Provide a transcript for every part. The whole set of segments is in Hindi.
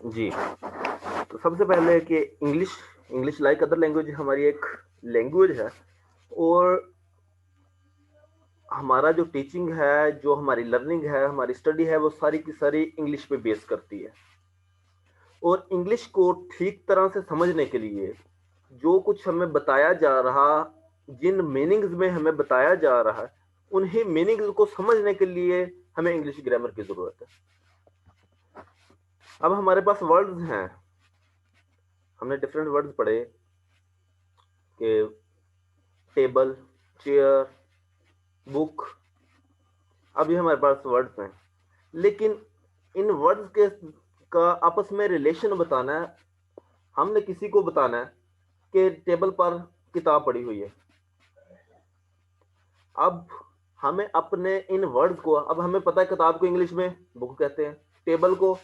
जी, तो सबसे पहले कि English English like other language हमारी एक लैंग्वेज है और हमारा जो टीचिंग है, जो हमारी लर्निंग है, हमारी स्टडी है, वो सारी की सारी इंग्लिश पे बेस करती है। और इंग्लिश को ठीक तरह से समझने के लिए जो कुछ हमें बताया जा रहा, जिन मीनिंग्स में हमें बताया जा रहा है, उन्हीं मीनिंग्स को समझने के लिए हमें इंग्लिश ग्रामर की ज़रूरत है। अब हमारे पास वर्ड्स हैं, हमने डिफरेंट वर्ड्स पढ़े कि टेबल, चेयर, बुक, अभी हमारे पास वर्ड्स हैं। लेकिन इन वर्ड्स के का आपस में रिलेशन बताना है, हमने किसी को बताना है कि टेबल पर किताब पड़ी हुई है। अब हमें अपने इन वर्ड्स को, अब हमें पता है किताब को इंग्लिश में बुक कहते हैं, टेबल को,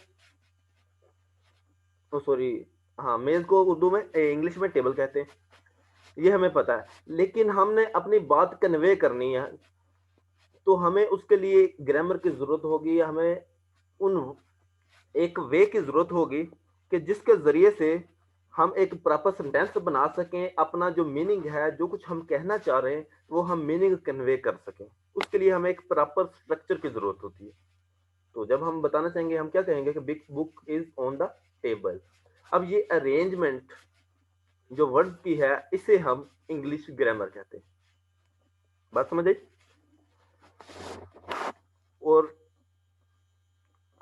तो सॉरी, हाँ, मेज को उर्दू में इंग्लिश में टेबल कहते हैं, ये हमें पता है। लेकिन हमने अपनी बात कन्वे करनी है तो हमें उसके लिए ग्रामर की जरूरत होगी, हमें उन एक वे की जरूरत होगी कि जिसके जरिए से हम एक प्रॉपर सेंटेंस बना सकें, अपना जो मीनिंग है, जो कुछ हम कहना चाह रहे हैं, वो हम मीनिंग कन्वे कर सकें। उसके लिए हमें एक प्रॉपर स्ट्रक्चर की जरूरत होती है। तो जब हम बताना चाहेंगे, हम क्या कहेंगे कि big book is on the table. अब ये अरेंजमेंट जो वर्ड की है, इसे हम इंग्लिश ग्रामर कहते हैं। बात समझ आई? और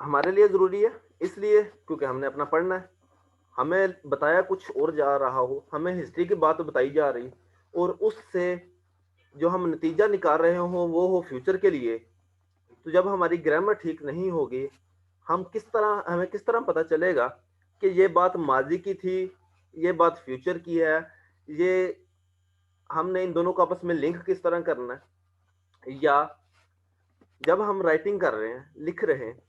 हमारे लिए जरूरी है इसलिए क्योंकि हमने अपना पढ़ना है, हमें बताया कुछ और जा रहा हो, हमें हिस्ट्री की बात बताई जा रही, और उससे जो हम नतीजा निकाल रहे हो वो हो फ्यूचर के लिए। तो जब हमारी ग्रामर ठीक नहीं होगी, हमें किस तरह पता चलेगा कि ये बात माजी की थी, ये बात फ्यूचर की है, ये हमने इन दोनों को आपस में लिंक किस तरह करना है। या जब हम राइटिंग कर रहे हैं, लिख रहे हैं,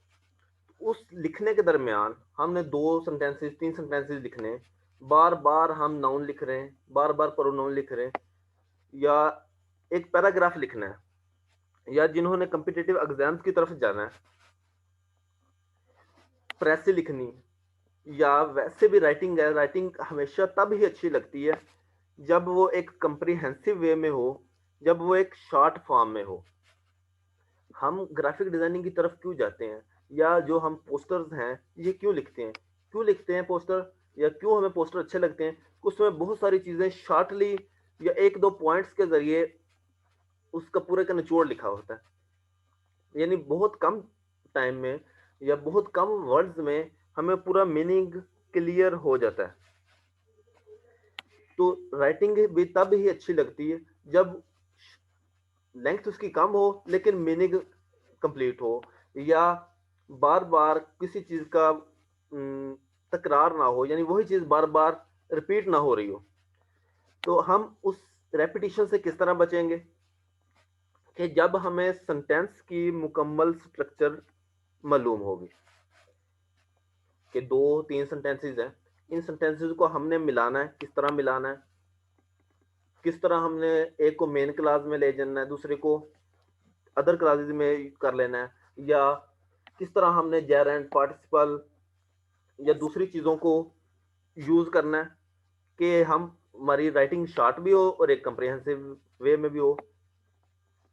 उस लिखने के दरमियान हमने 2 सेंटेंसेस 3 सेंटेंसेस लिखने हैं, बार बार हम नाउन लिख रहे हैं, बार बार प्रोनाउन लिख रहे हैं, या एक पैराग्राफ लिखना है, या जिन्होंने कम्पिटिटिव एग्जाम्स की तरफ जाना है, प्रेस लिखनी, या वैसे भी राइटिंग है, राइटिंग हमेशा तब ही अच्छी लगती है जब वो एक कंप्रीहेंसिव वे में हो, जब वो एक शॉर्ट फॉर्म में हो। हम ग्राफिक डिजाइनिंग की तरफ क्यों जाते हैं, या जो हम पोस्टर्स हैं ये क्यों लिखते हैं पोस्टर, या क्यों हमें पोस्टर अच्छे लगते हैं? उसमें बहुत सारी चीजें शॉर्टली या एक दो पॉइंट्स के जरिए उसका पूरे का निचोड़ लिखा होता है, यानी बहुत कम टाइम में या बहुत कम वर्ड्स में हमें पूरा मीनिंग क्लियर हो जाता है। तो राइटिंग भी तब ही अच्छी लगती है जब लेंथ उसकी कम हो लेकिन मीनिंग कंप्लीट हो, या बार बार किसी चीज का तकरार ना हो, यानी वही चीज बार बार रिपीट ना हो रही हो। तो हम उस रेपिटेशन से किस तरह बचेंगे कि जब हमें सेंटेंस की मुकम्मल स्ट्रक्चर मालूम होगी कि 2 3 सेंटेंसेस हैं, इन सेंटेंसेस को हमने मिलाना है, किस तरह मिलाना है, किस तरह हमने एक को मेन क्लास में ले जाना है, दूसरे को अदर क्लासेस में कर लेना है, या किस तरह हमने जेरेंट पार्टिसिपल या दूसरी चीज़ों को यूज़ करना है कि हम हमारी राइटिंग शॉर्ट भी हो और एक कंप्रिहेंसिव वे में भी हो।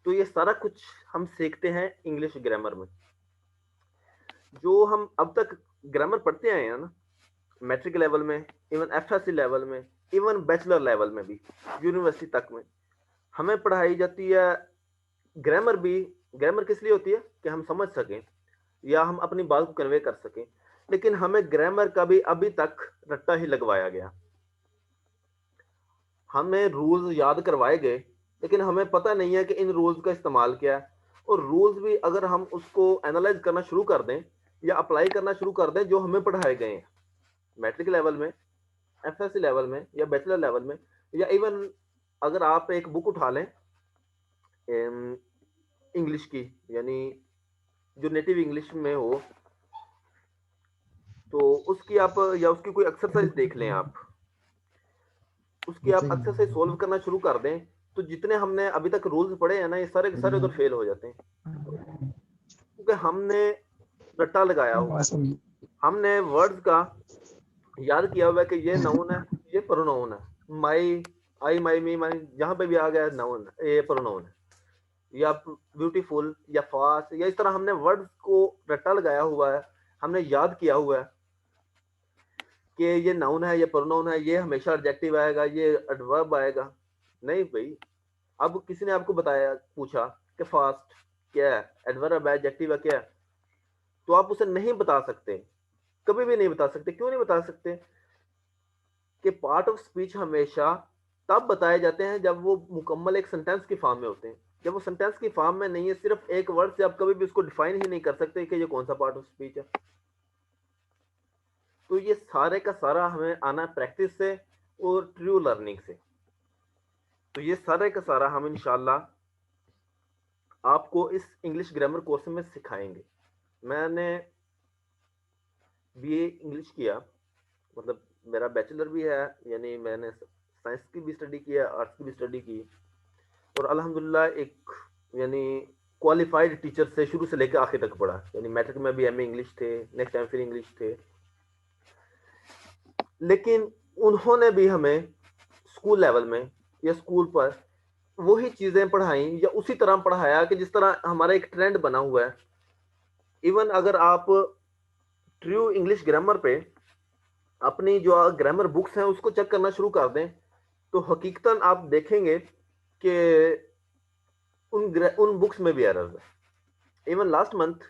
तो ये सारा कुछ हम सीखते हैं इंग्लिश ग्रामर में। जो हम अब तक ग्रामर पढ़ते आए हैं ना, मैट्रिक लेवल में, इवन एफएससी लेवल में, इवन बैचलर लेवल में भी, यूनिवर्सिटी तक में हमें पढ़ाई जाती है ग्रामर भी। ग्रामर किस लिए होती है कि हम समझ सकें या हम अपनी बात को कन्वे कर सकें। लेकिन हमें ग्रामर का भी अभी तक रट्टा ही लगवाया गया, हमें रूल्स याद करवाए गए, लेकिन हमें पता नहीं है कि इन रूल्स का इस्तेमाल क्या है। और रूल्स भी अगर हम उसको एनालाइज करना शुरू कर दें या अप्लाई करना शुरू कर दें जो हमें पढ़ाए गए हैं मैट्रिक लेवल में, एफएससी लेवल में या बैचलर लेवल में, या इवन अगर आप एक बुक उठा लें इंग्लिश की, यानी जो नेटिव इंग्लिश में हो, तो उसकी आप या उसकी कोई एक्सरसाइज देख लें आप, उसकी आप एक्सरसाइज सोल्व करना शुरू कर दें, तो जितने हमने अभी तक रूल्स पढ़े हैं ना, ये सारे के सारे उधर फेल हो जाते हैं, क्योंकि हमने रट्टा लगाया हुआ है। हमने वर्ड्स का याद किया हुआ है कि ये नाउन है, ये प्रोनाउन है। माई, आई, माई, मी, माई, जहां पे भी आ गया नाउन, ये प्रोनाउन है। या ब्यूटीफुल या फास्ट, या इस तरह हमने वर्ड्स को रट्टा लगाया हुआ है, हमने याद किया हुआ है कि ये नाउन है, ये प्रोनाउन है, ये हमेशा एडजेक्टिव आएगा, ये एडवर्ब आएगा। नहीं भाई, अब किसी ने आपको बताया, पूछा कि फास्ट क्या है, एडवर्ब है, एडजेक्टिव है, क्या है, तो आप उसे नहीं बता सकते, कभी भी नहीं बता सकते। क्यों नहीं बता सकते? कि पार्ट ऑफ स्पीच हमेशा तब बताए जाते हैं जब वो मुकम्मल एक सेंटेंस की फॉर्म में होते हैं। जब वो सेंटेंस की फॉर्म में नहीं है, सिर्फ एक वर्ड से आप कभी भी उसको डिफाइन ही नहीं कर सकते कि ये कौन सा पार्ट ऑफ स्पीच है। तो ये सारे का सारा हमें आना है प्रैक्टिस से और ट्रू लर्निंग से। तो ये सारे का सारा हम इंशाल्लाह आपको इस इंग्लिश ग्रामर कोर्स में सिखाएंगे। मैंने बीए इंग्लिश किया, मतलब मेरा बैचलर भी है, यानी मैंने साइंस की भी स्टडी किया, आर्ट्स की भी स्टडी की, और अल्हम्दुलिल्लाह एक यानी क्वालिफाइड टीचर से शुरू से लेकर आखिर तक पढ़ा। यानी मैट्रिक में भी एमए इंग्लिश थे, नेक्स्ट टाइम फिर इंग्लिश थे। लेकिन उन्होंने भी हमें स्कूल लेवल में या स्कूल पर वही चीजें पढ़ाई या उसी तरह पढ़ाया कि जिस तरह हमारा एक ट्रेंड बना हुआ है। इवन अगर आप ट्रू इंग्लिश ग्रामर पे अपनी जो ग्रामर बुक्स हैं उसको चेक करना शुरू कर दें, तो हकीकतन आप देखेंगे कि उन बुक्स में भी एरर्स है। इवन लास्ट मंथ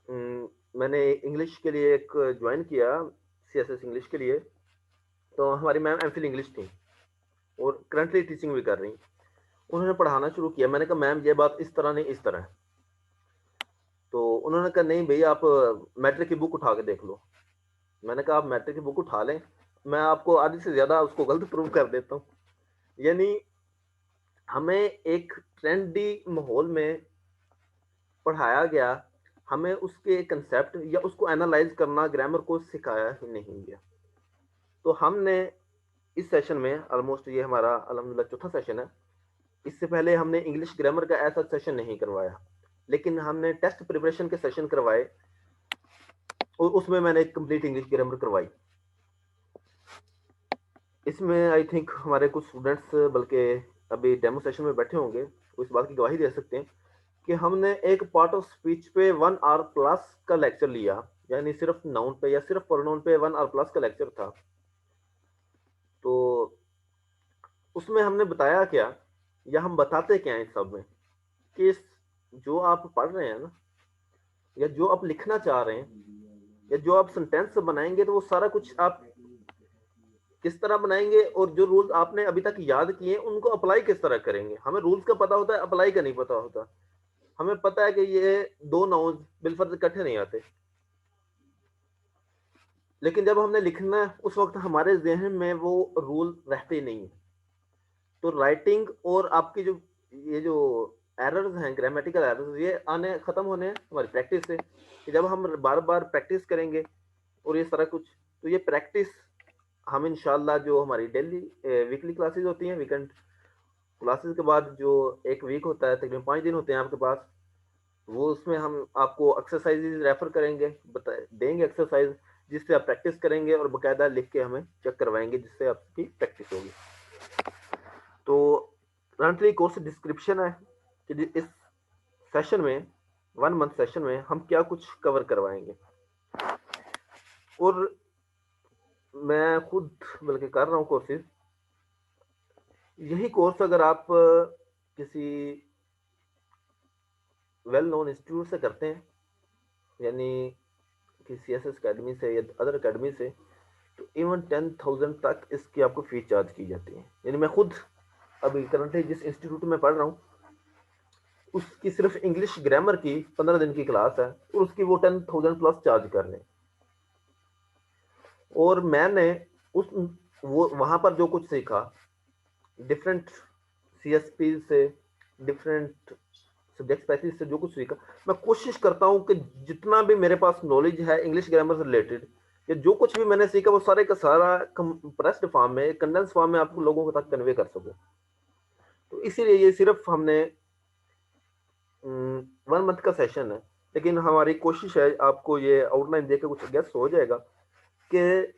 मैंने इंग्लिश के लिए एक ज्वाइन किया, सीएसएस इंग्लिश के लिए। तो हमारी मैम एमफिल इंग्लिश थी और करंटली टीचिंग भी कर रही। उन्होंने पढ़ाना शुरू किया, मैंने कहा मैम ये बात इस तरह नहीं, इस तरह है। तो उन्होंने कहा नहीं भैया, आप मैट्रिक की बुक उठा के देख लो। मैंने कहा आप मैट्रिक की बुक उठा लें, मैं आपको आधी से ज्यादा उसको गलत प्रूव कर देता हूँ। यानी हमें एक ट्रेंडी माहौल में पढ़ाया गया, हमें उसके कंसेप्ट या उसको एनालाइज करना ग्रामर को सिखाया ही नहीं गया। तो हमने इस सेशन में ऑलमोस्ट, ये हमारा अल्हम्दुलिल्लाह चौथा सेशन है। इससे पहले हमने इंग्लिश ग्रामर का ऐसा सेशन नहीं करवाया, लेकिन हमने टेस्ट प्रिपरेशन के सेशन करवाए और उसमें मैंने कंप्लीट इंग्लिश ग्रामर करवाई। इसमें आई थिंक हमारे कुछ स्टूडेंट्स बल्कि अभी डेमो सेशन में बैठे होंगे, वो इस बात की गवाही दे सकते हैं कि हमने एक पार्ट ऑफ स्पीच पे 1 आवर प्लस का लेक्चर लिया। यानी सिर्फ नाउन पे या सिर्फ प्रोनाउन पे 1 आवर प्लस का लेक्चर था। तो उसमें हमने बताया क्या, या हम बताते क्या हैं इस सब में, कि जो आप पढ़ रहे हैं ना, या जो आप लिखना चाह रहे हैं, या जो आप सेंटेंस बनाएंगे, तो वो सारा कुछ आप किस तरह बनाएंगे, और जो रूल्स आपने अभी तक याद किए उनको अप्लाई किस तरह करेंगे। हमें रूल्स का पता होता है, अप्लाई का नहीं पता होता। हमें पता है कि ये दो नाउन बिलफर्ज इकट्ठे नहीं आते, लेकिन जब हमने लिखना है उस वक्त हमारे जहन में वो रूल रहते ही नहीं है। तो राइटिंग और आपकी जो ये जो एरर्स हैं, ग्रामेटिकल एरर्स, ये आने खत्म होने हैं हमारी प्रैक्टिस से। कि जब हम बार बार प्रैक्टिस करेंगे और ये सारा कुछ, तो ये प्रैक्टिस हम इंशाल्लाह जो हमारी डेली वीकली क्लासेस होती हैं, वीकेंड क्लासेस के बाद जो एक वीक होता है, तकरीबन 5 दिन होते हैं आपके पास, वो उसमें हम आपको एक्सरसाइजेज रेफर करेंगे, बता देंगे एक्सरसाइज, जिससे आप प्रैक्टिस करेंगे और बाकायदा लिख के हमें चेक करवाएंगे, जिससे आपकी प्रैक्टिस होगी। तो करंटली कोर्स डिस्क्रिप्शन है कि इस सेशन में, 1 मंथ सेशन में हम क्या कुछ कवर करवाएंगे। और मैं खुद बल्कि कर रहा हूँ कोर्सेज। यही कोर्स अगर आप किसी वेल नोन इंस्टीट्यूट से करते हैं, यानी कि सीएसएस अकेडमी से या अदर अकेडमी से, तो इवन 10,000 तक इसकी आपको फीस चार्ज की जाती है। यानी मैं खुद अभी करंटली जिस इंस्टीट्यूट में पढ़ रहा हूँ, उसकी सिर्फ इंग्लिश ग्रामर की 15 दिन की क्लास है और उसकी वो 10,000 प्लस चार्ज कर रहे हैं। और मैंने उस वो वहां पर जो कुछ सीखा, डिफरेंट सीएसपी से, डिफरेंट सब्जेक्ट स्पेसिस से जो कुछ सीखा, मैं कोशिश करता हूँ कि जितना भी मेरे पास नॉलेज है इंग्लिश ग्रामर से रिलेटेड, या जो कुछ भी मैंने सीखा, वो सारे का सारा कंप्रेस्ड फॉर्म में, कंडेंस फॉर्म में आपको लोगों तक कन्वे कर सकूं। तो इसीलिए ये सिर्फ हमने 1 मंथ का सेशन है, लेकिन हमारी कोशिश है, आपको ये आउटलाइन देकर कुछ गेस हो जाएगा कि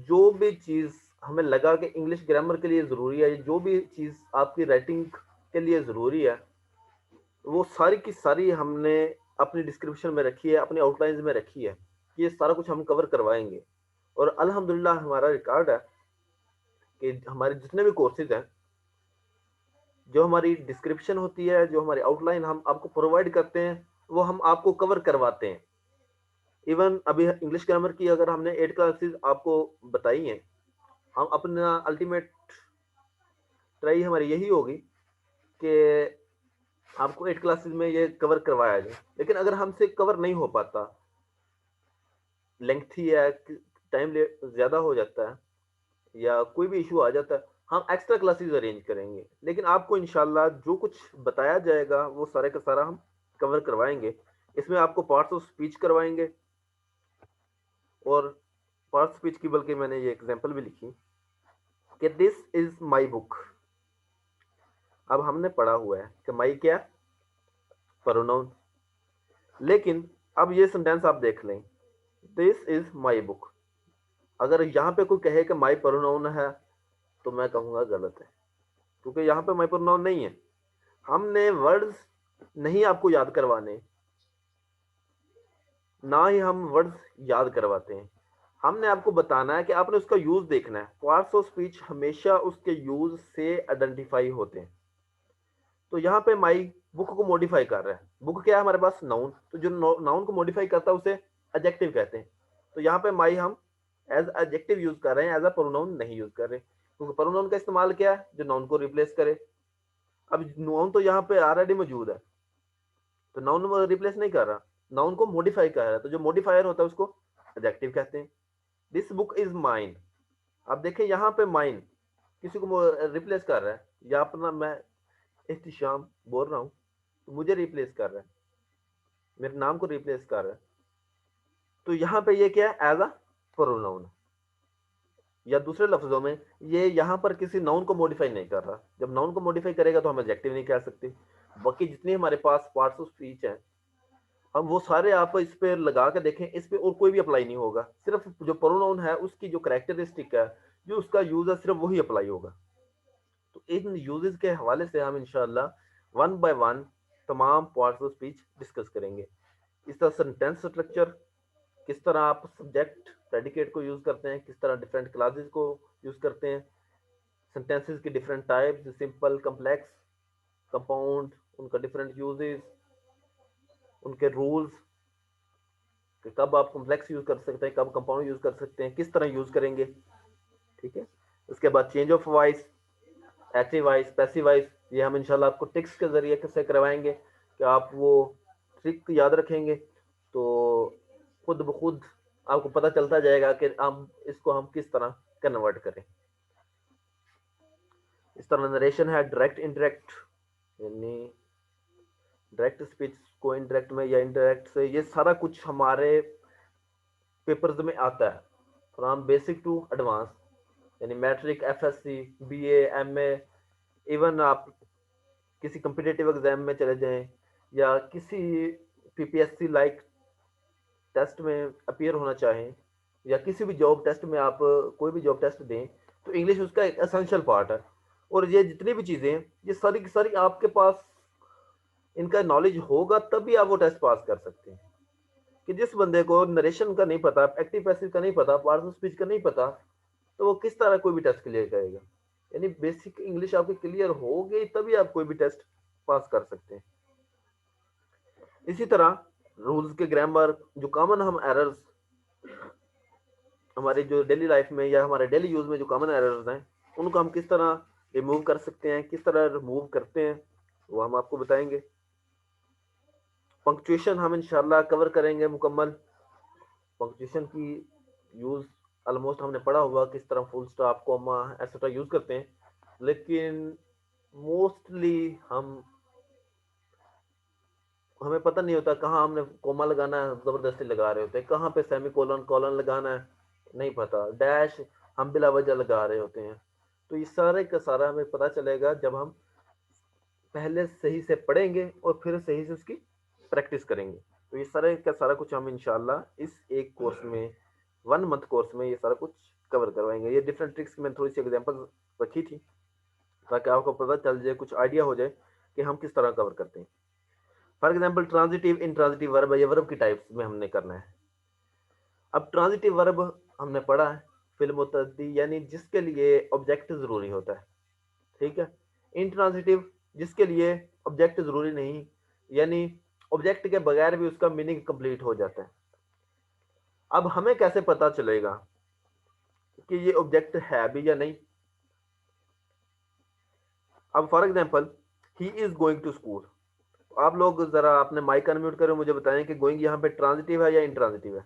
जो भी चीज़ हमें लगा कि इंग्लिश ग्रामर के लिए ज़रूरी है, जो भी चीज़ आपकी राइटिंग के लिए ज़रूरी है, वो सारी की सारी हमने अपनी डिस्क्रिप्शन में रखी है, अपनी आउटलाइंस में रखी है। ये सारा कुछ हम कवर करवाएँगे और अल्हम्दुलिल्लाह हमारा रिकॉर्ड है कि हमारे जितने भी कोर्सेज़ हैं, जो हमारी डिस्क्रिप्शन होती है, जो हमारी आउटलाइन हम आपको प्रोवाइड करते हैं, वो हम आपको कवर करवाते हैं। इवन अभी इंग्लिश ग्रामर की अगर हमने 8 क्लासेस आपको बताई हैं, हम अपना अल्टीमेट ट्राई हमारी यही होगी कि आपको 8 क्लासेस में ये कवर करवाया जाए। लेकिन अगर हमसे कवर नहीं हो पाता, लेंथी है, टाइम ज़्यादा हो जाता है या कोई भी इशू आ जाता है, हम एक्स्ट्रा क्लासेस अरेंज करेंगे। लेकिन आपको इंशाल्लाह जो कुछ बताया जाएगा, वो सारे का सारा हम कवर करवाएँगे। इसमें आपको पार्ट्स ऑफ स्पीच करवाएँगे और पार्ट्स स्पीच की बल्कि मैंने ये एग्ज़ाम्पल भी लिखी कि दिस इज़ माय बुक। अब हमने पढ़ा हुआ है कि माई क्या? प्रोनाउन। लेकिन अब ये सेंटेंस आप देख लें, दिस इज़ माय बुक। अगर यहाँ पे कोई कहे कि माय प्रोनाउन है, तो मैं कहूँगा गलत है, क्योंकि यहाँ पे माय प्रोनाउन नहीं है। हमने वर्ड्स नहीं आपको याद करवाने, ना ही हम वर्ड्स याद करवाते हैं। हमने आपको बताना है कि आपने उसका यूज़ देखना है। पार्ट्स ऑफ स्पीच हमेशा उसके यूज़ से आइडेंटिफाई होते हैं। तो यहाँ पे माई बुक को मॉडिफाई कर रहा है। बुक क्या है हमारे पास? नाउन। तो जो नाउन को मॉडिफाई करता है उसे एडजेक्टिव कहते हैं। तो यहाँ पे माई हम एज एडजेक्टिव यूज कर रहे हैं, एज अ प्रोनाउन नहीं यूज कर रहे, क्योंकि प्रोनाउन का इस्तेमाल क्या है? जो नाउन को रिप्लेस करे। अब नाउन तो यहाँ पे ऑलरेडी मौजूद है, तो नाउन रिप्लेस नहीं कर रहा, नाउन को मॉडिफाई कर रहा है। तो जो मॉडिफायर होता है उसको एडजेक्टिव कहते हैं। This book is mine. अब देखें यहाँ पे माइन किसी को रिप्लेस कर रहा है, या अपना मैं एहतिशाम बोल रहा हूँ तो मुझे रिप्लेस कर रहा है, मेरे नाम को रिप्लेस कर रहा है। तो यहाँ पे ये क्या है? As a pronoun. या दूसरे लफ्जों में, ये यहाँ पर किसी नाउन को मॉडिफाई नहीं कर रहा। जब नाउन को मॉडिफाई करेगा तो हम एडजेक्टिव नहीं कह सकते। बाकी जितने हमारे पास पार्ट्स ऑफ स्पीच हैं, हम वो सारे आप इस पे लगा के देखें, इस पे और कोई भी अप्लाई नहीं होगा। सिर्फ जो प्रोनाउन है उसकी जो कैरेक्टरिस्टिक है, जो उसका यूज है, सिर्फ वही अप्लाई होगा। तो इन यूजेस के हवाले से हम इंशाल्लाह वन बाय वन तमाम पार्ट्स ऑफ स्पीच डिस्कस करेंगे। इस तरह सेंटेंस स्ट्रक्चर, किस तरह आप सब्जेक्ट प्रेडिकेट को यूज करते हैं, किस तरह डिफरेंट क्लासेस को यूज करते हैं, सेंटेंसेस के different types, simple, complex, compound, उनका डिफरेंट यूजेस, उनके रूल्स कि कब आप कम्प्लेक्स यूज कर सकते हैं, कब कंपाउंड यूज कर सकते हैं, किस तरह यूज करेंगे। ठीक है। उसके बाद change of voice, active voice, passive voice, ये हम इंशाल्लाह आपको टिक्स के जरिए से करवाएंगे कि आप वो ट्रिक याद रखेंगे तो खुद ब खुद आपको पता चलता जाएगा कि हम इसको हम किस तरह कन्वर्ट करें। इस तरह नरेशन है, डायरेक्ट इनडायरेक्ट, यानी डायरेक्ट स्पीच को इनडायरेक्ट में या इनडायरेक्ट से, ये सारा कुछ हमारे पेपर्स में आता है, फ्रॉम बेसिक टू एडवांस, यानी matric, FSC, BA, MA, even आप किसी कम्पिटिटिव एग्जाम में चले जाएं या किसी पीपीएससी लाइक टेस्ट में अपीयर होना चाहें, या किसी भी जॉब टेस्ट में आप कोई भी जॉब टेस्ट दें, तो इंग्लिश उसका एक एसेंशियल पार्ट है। और ये जितनी भी चीज़ें हैं, ये सारी की सारी आपके पास इनका नॉलेज होगा तभी आप वो टेस्ट पास कर सकते हैं। कि जिस बंदे को नरेशन का नहीं पता, एक्टिव पैसिव का नहीं पता, पार्ट्स ऑफ स्पीच का नहीं पता, तो वो किस तरह कोई भी टेस्ट क्लियर करेगा। यानी बेसिक इंग्लिश आपकी क्लियर हो गई तभी आप कोई भी टेस्ट पास कर सकते हैं। इसी तरह रूल्स के ग्रामर, जो कॉमन हम एरर्स हमारे जो डेली लाइफ में या हमारे डेली यूज में जो कॉमन एरर्स हैं, उनको हम किस तरह रिमूव कर सकते हैं, किस तरह रिमूव करते हैं, वो हम आपको बताएंगे। पंक्चुएशन हम इंशाल्लाह कवर करेंगे मुकम्मल। पंक्चुएशन की यूज ऑलमोस्ट हमने पढ़ा हुआ, किस तरह full stop, comma, etcetera use करते हैं। लेकिन मोस्टली हमें पता नहीं होता कहाँ हमने कोमा लगाना है, जबरदस्ती लगा रहे होते हैं, कहाँ पे सेमी कोलन कॉलन लगाना है नहीं पता, डैश हम बिला वजह लगा रहे होते हैं। तो ये सारे का सारा हमें पता चलेगा जब हम पहले सही से पढ़ेंगे और फिर सही से उसकी प्रैक्टिस करेंगे। तो ये सारे का सारा कुछ हम इंशाल्लाह इस एक कोर्स में 1 मंथ कोर्स में ये सारा कुछ कवर करवाएंगे। ये डिफरेंट ट्रिक्स की मैंने थोड़ी सी एग्जांपल रखी थी ताकि आपको पता चल जाए, कुछ आइडिया हो जाए कि हम किस तरह कवर करते हैं। For example transitive intransitive verb, ये वर्ब की टाइप्स में हमने करना है। अब ट्रांजिटिव वर्ब हमने पढ़ा है, फिल मुतअद्दी यानी जिसके लिए ऑब्जेक्ट जरूरी होता है, ठीक है। इंट्रांजिटिव जिसके लिए ऑब्जेक्ट जरूरी नहीं, यानी ऑब्जेक्ट के बगैर भी उसका मीनिंग कंप्लीट हो जाता है। अब हमें कैसे पता चलेगा कि ये ऑब्जेक्ट है भी या नहीं? अब for example he is going to school, आप लोग जरा अपने माइक अनम्यूट करें, मुझे बताएं कि गोइंग यहाँ पे ट्रांजिटिव है या इंट्रांजिटिव है?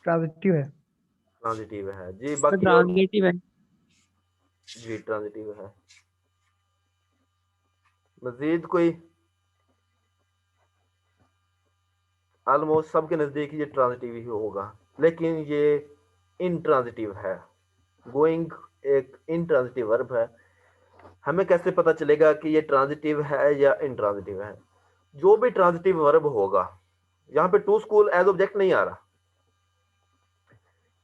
ट्रांजिटिव है। ट्रांजिटिव है जी। बाकी और ट्रांजिटिव है। जी ट्रांजिटिव है। मजीद कोई? ऑलमोस्ट सबके नजदीक ये ट्रांजिटिव ही होगा, लेकिन ये इंट्रांजिटिव है। गोइंग एक इंट्रांजिटिव वर्ब है। हमें कैसे पता चलेगा कि ये ट्रांजिटिव है या इंट्रांजिटिव है? जो भी ट्रांजिटिव वर्ब होगा, यहाँ पे टू स्कूल एज ऑब्जेक्ट नहीं आ रहा,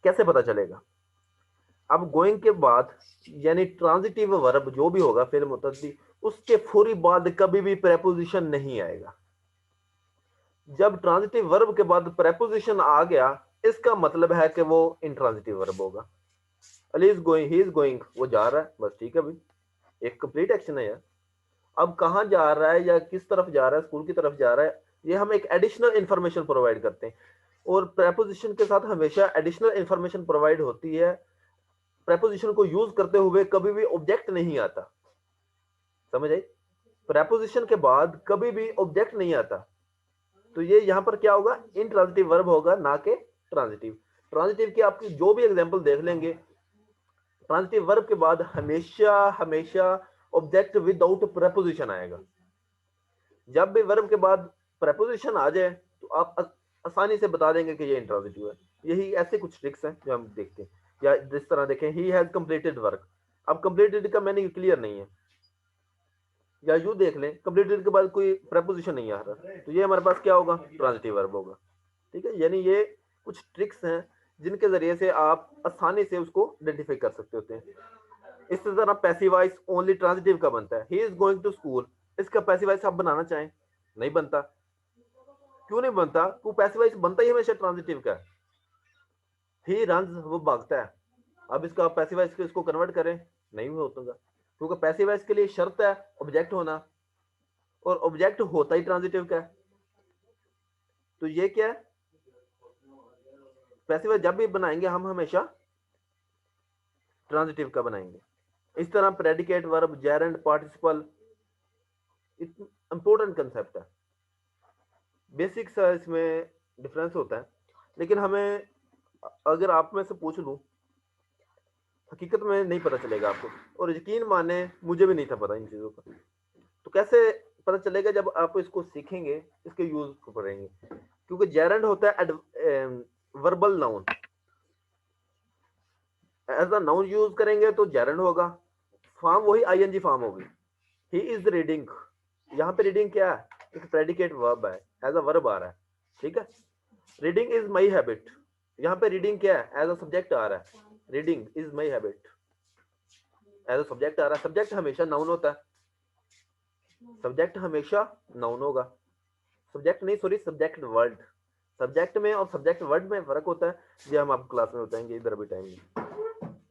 कैसे पता चलेगा? अब गोइंग के बाद यानी ट्रांजिटिव वर्ब जो भी होगा फिर मुतद्दी, उसके फौरी बाद कभी भी प्रेपोजिशन नहीं आएगा। जब ट्रांजिटिव वर्ब के बाद प्रेपोजिशन आ गया, इसका मतलब है कि वो इंट्रांजिटिव वर्ब होगा। Ali is going, he is going, वो जा रहा है, बस ठीक है भाई, एक कंप्लीट एक्शन है यार। अब कहाँ जा रहा है या किस तरफ जा रहा है, स्कूल की तरफ जा रहा है, ये हम एक एडिशनल इंफॉर्मेशन प्रोवाइड करते हैं। और प्रेपोजिशन के साथ हमेशा एडिशनल इंफॉर्मेशन प्रोवाइड होती है। प्रेपोजिशन को यूज करते हुए कभी भी ऑब्जेक्ट नहीं आता, समझ आई? प्रेपोजिशन के बाद कभी भी ऑब्जेक्ट नहीं आता, तो ये यहां पर क्या होगा? इंट्रांजिटिव वर्ब होगा, ना कि ट्रांजिटिव। ट्रांजिटिव की आपकी जो भी एग्जांपल देख लेंगे, ट्रांजिटिव वर्ब के बाद हमेशा हमेशा ऑब्जेक्ट विदाउट प्रेपोजिशन आएगा। जब भी वर्ब के बाद प्रेपोजिशन आ जाए तो आप आसानी से बता देंगे कि ये इंट्रांजिटिव है। यही ऐसे कुछ ट्रिक्स हैं जो हम देखते हैं। या जिस तरह देखें, ही हैज कंप्लीटेड वर्क, अब कंप्लीटेड का मीनिंग क्लियर नहीं है, या यू देख लें कंप्लीटेड के बाद कोई प्रेपोजिशन नहीं आ रहा, तो ये हमारे पास क्या होगा? ट्रांजिटिव वर्ब होगा, ठीक है। यानी ये कुछ ट्रिक्स हैं जिनके जरिए से आप आसानी से उसको आइडेंटिफाई कर सकते होते हैं। इस तरह पैसिव वॉइस ओनली ट्रांजिटिव का बनता है, he is going to school, इसका पैसिव वॉइस आप बनाना चाहें नहीं बनता। क्यों नहीं बनता? तो पैसिव वॉइस बनता ही हमेशा ट्रांजिटिव का है। ही रन्स, वो भागता है, अब इसका पैसिव वॉइस को इसको कन्वर्ट करें, नहीं होता, क्योंकि पैसिव वॉइस के लिए शर्त है ऑब्जेक्ट होना, और ऑब्जेक्ट होता ही ट्रांजिटिव का है। तो ये क्या है? पैसिव जब भी बनाएंगे हम हमेशा ट्रांजिटिव का बनाएंगे। इस तरह predicate verb, gerund, participle, important concept है। बेसिक सा इसमें डिफरेंस होता है, लेकिन हमें अगर आप में से पूछ लूं, हकीकत में नहीं पता चलेगा आपको, और यकीन माने मुझे भी नहीं था पता इन चीजों का। तो कैसे पता चलेगा? जब आप इसको सीखेंगे, इसके यूज को पढ़ेंगे। क्योंकि जेरेंड होता है verbal noun, as a noun use करेंगे तो जेरेंड होगा, फॉर्म वही आईएनजी फॉर्म होगी। ही इज रीडिंग, यहाँ पे रीडिंग क्या है? एक प्रेडिकेट वर्ब है, एज अ वर्ब आ रहा है, ठीक है। रीडिंग इज माई हैबिट, यहाँ पे रीडिंग क्या है? एज अ सब्जेक्ट आ रहा है, reading is my habit, as a subject आ रहा है। सब्जेक्ट हमेशा नाउन होता है, सब्जेक्ट हमेशा नाउन होगा, सब्जेक्ट नहीं, सॉरी, सब्जेक्ट वर्ड। सब्जेक्ट में और सब्जेक्ट वर्ड में फर्क होता है, ये हम आपको क्लास में बताएंगे इधर भी टाइम में।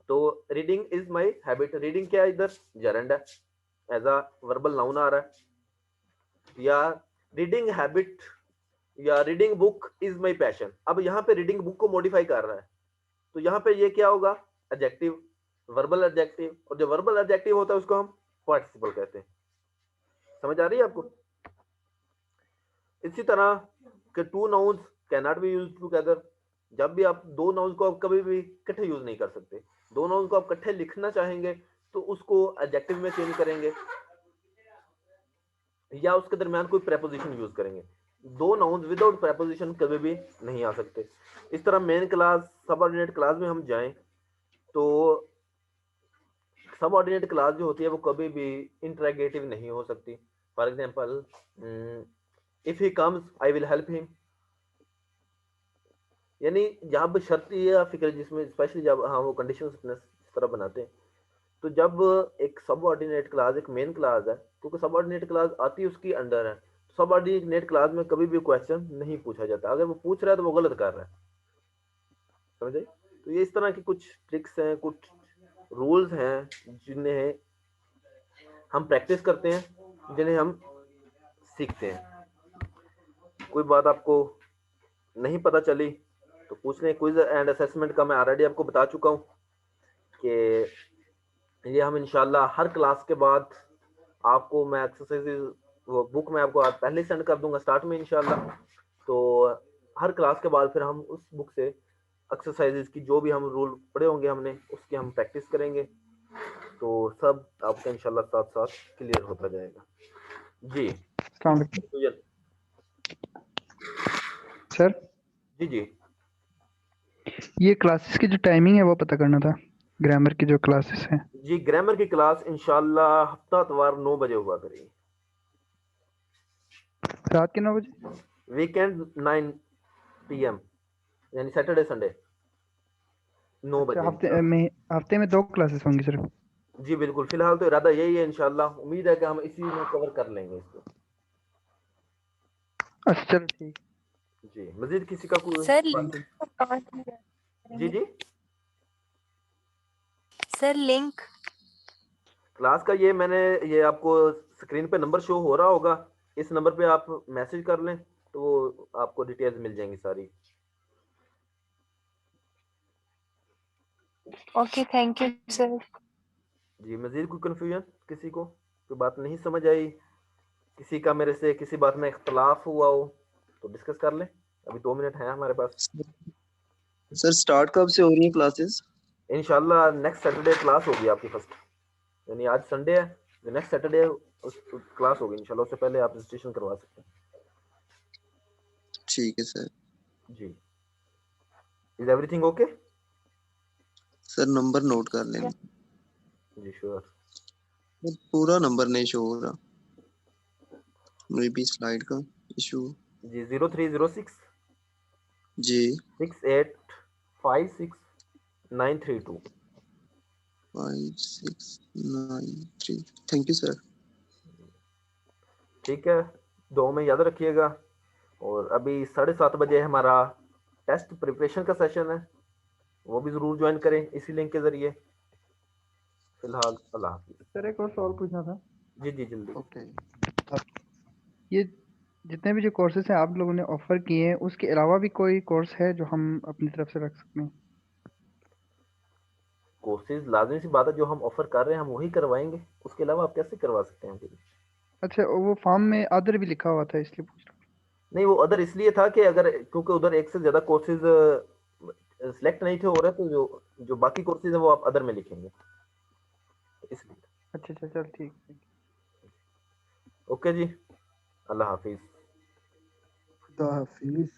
तो reading is my habit, reading क्या है? इधर जेरेंड है, एज अ वर्बल नाउन आ रहा है। या रीडिंग हैबिट या reading book is my passion, अब यहाँ पे रीडिंग बुक को मॉडिफाई कर रहा है, तो यहाँ पे ये क्या होगा? एडजेक्टिव, वर्बल एडजेक्टिव, और जो वर्बल एडजेक्टिव होता है उसको हम पार्टिसिपल कहते हैं। समझ आ रही है आपको? इसी तरह के two nouns can not be used together, जब भी आप दो नाउन्स को आप कभी भी इकट्ठे यूज नहीं कर सकते। दो नाउन्स को आप इकट्ठे लिखना चाहेंगे तो उसको एडजेक्टिव में चेंज करेंगे या उसके दरमियान कोई प्रेपोजिशन यूज करेंगे। दो नाउन्स विदाउट प्रेपोजिशन कभी भी नहीं आ सकते। इस तरह मेन क्लास, सबऑर्डिनेट क्लास में हम जाएं तो सबऑर्डिनेट क्लास जो होती है वो कभी भी इंटरोगेटिव नहीं हो सकती। For example, if he comes I will help him, यानी जब शर्त या फिक्र जिसमें स्पेशली जब हाँ वो कंडीशंस अपने इस तरह बनाते हैं, तो जब एक सबऑर्डिनेट क्लास एक मेन क्लास है, क्योंकि सबऑर्डिनेट क्लास आती है उसकी अंडर है, सबऑर्डिनेट क्लास में कभी भी क्वेश्चन नहीं पूछा जाता। अगर वो पूछ रहा है तो वो गलत कर रहा है, समझे? तो ये इस तरह की कुछ ट्रिक्स हैं, कुछ रूल्स हैं जिन्हें हम प्रैक्टिस करते हैं, जिन्हें हम सीखते हैं। कोई बात आपको नहीं पता चली तो पूछ लें। क्विज एंड असेसमेंट का मैं ऑलरेडी आपको बता चुका हूँ कि ये हम इंशाल्लाह हर क्लास के बाद आपको मैं एक्सरसाइजेज वो बुक में आपको आज पहले सेंड कर दूंगा स्टार्ट में इंशाल्लाह। तो हर क्लास के बाद फिर हम उस बुक से एक्सरसाइजेज की जो भी हम रूल पढ़े होंगे हमने उसकी हम प्रैक्टिस करेंगे, तो सब आपका इंशाल्लाह साथ साथ क्लियर होता जाएगा। जी अस्सलाम वालेकुम तो सर। जी जी ये क्लासेस की जो टाइमिंग है वो पता करना था, ग्रामर की जो क्लासेस हैं। जी ग्रामर की क्लास इंशाल्लाह हफ्ता इतवार 9 बजे हुआ करेगी, रात के 9 बजे? वीकेंड 9 PM, यानी सैटरडे संडे 9 अच्छा, बजे इंशाल्लाह। हफ्ते में 2 क्लासेस होंगी सिर्फ? जी बिल्कुल, फिलहाल तो इरादा यही है, इंशाल्लाह उम्मीद है कि हम इसी में कवर कर लेंगे इसको। अच्छा चलो ठीक। जी मजीद किसी का कोई सर थैंक यू। जी जी सर लिंक क्लास का ये मैंने ये आपको स्क्रीन पे नंबर शो हो रहा होगा, इस नंबर पे आप मैसेज कर लें तो वो आपको डिटेल्स मिल जाएंगी सारी। Okay, thank you sir. जी मजीद कोई कन्फ्यूजन, किसी को कोई बात नहीं समझ आई, किसी का मेरे से किसी बात में इख्तलाफ हुआ हो तो डिस्कस कर लें, अभी 2 मिनट हैं हमारे पास। सर स्टार्ट कब से हो रही है क्लासेस? इंशाल्लाह नेक्स्ट सैटरडे क्लास होगी आपकी फर्स्ट, यानी आज संडे है, जो नेक्स्ट सैटरडे उस क्लास होगी इंशाल्लाह, उससे पहले आप रजिस्ट्रेशन करवा सकते ठीक है सर। हैं। जी is everything okay? Sir number note कर लें। जी श्योर। पूरा नंबर नहीं शो हो रहा, मे बी स्लाइड का इशू। जी 0306 जी 6856 932। 5693। Thank you sir. ठीक है, दो में याद रखिएगा। और अभी 7:30 बजे हमारा टेस्ट प्रिपरेशन का सेशन है, वो भी ज़रूर ज्वाइन करें इसी लिंक के ज़रिए। फिलहाल अल्लाह हाफिज़। सर एक और सवाल पूछना था। जी जी जल्दी। ओके। ये जितने भी जो कोर्सेज हैं आप लोगों ने ऑफर किए हैं, उसके अलावा भी कोई कोर्स है जो हम अपनी तरफ से रख सकते हैं? कोर्सेज लाजमी सी बात है, जो हम ऑफर कर रहे हैं हम वही करवाएंगे, उसके अलावा आप कैसे करवा सकते हैं फिर? अच्छा, वो फॉर्म में अदर भी लिखा हुआ था इसलिए पूछ रहा नहीं वो अदर इसलिए था कि अगर क्योंकि उधर एक से ज़्यादा कोर्सेज सिलेक्ट नहीं थे हो रहे, तो जो जो बाकी कोर्सेज हैं वो आप अदर में लिखेंगे, तो इसलिए। हूँ। अच्छा अच्छा चल ठीक। ओके जी, अल्लाह हाफिज़। खुदा हाफिज।